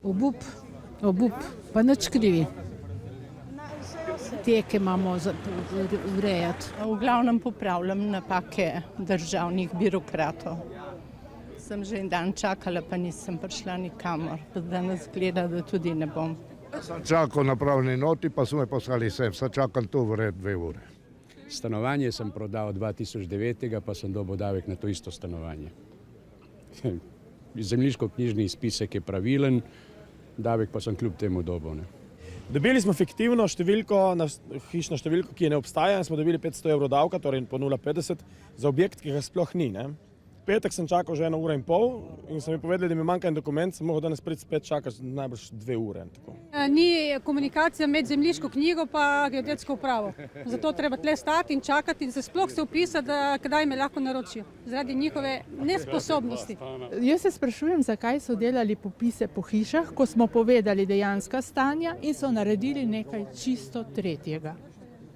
Obup, pa nič krivi. Te, ki imamo za urejati. V glavnem popravljam napake državnih birokratov. Sem že en dan čakala, pa nisem prišla nikamor. Danes gleda, da tudi ne bom. Sam čakal na pravni noti, pa so me poslali sem. Sad čakam tu v red 2 ure. Stanovanje sem prodal 2009, pa sem dobil davek na to isto stanovanje. Zemljiško-knjižni izpisek je pravilen, davek pa sem kljub temu dobil. Dobili smo fiktivno številko, hišno številko, ki ne obstaja, in smo dobili 500 evrov davka, torej po 0,50 za objekt, ki ga sploh ni. Petek sem čakal že 1,5 ure in so mi povedali, da mi manjka en dokument, sem mogel danes spet čakati najbrž 2 ure. Ni komunikacija med zemljiško knjigo pa geodetsko upravo. Zato treba tle stati in čakati in se sploh se upisati, kdaj me lahko naročijo. Zaradi njihove nesposobnosti. Jaz se sprašujem, zakaj so delali popise po hišah, ko smo povedali dejanska stanja in so naredili nekaj čisto tretjega.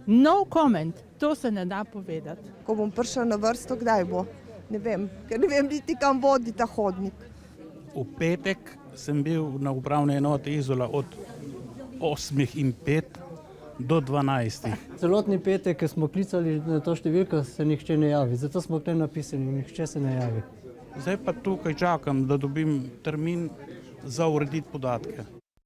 No comment, to se ne da povedati. Ko bom prišla na vrsto, kdaj bo? Ne vem, ker ne vem niti kam vodi ta hodnik. V petek sem bil na upravni enoti Izola od 8:05 do 12. Celotni petek, ko smo klicali na to številko, se nihče ne javi. Zato smo tukaj napisali, nihče se ne javi. Zdaj pa tukaj čakam, da dobim termin za urediti podatke.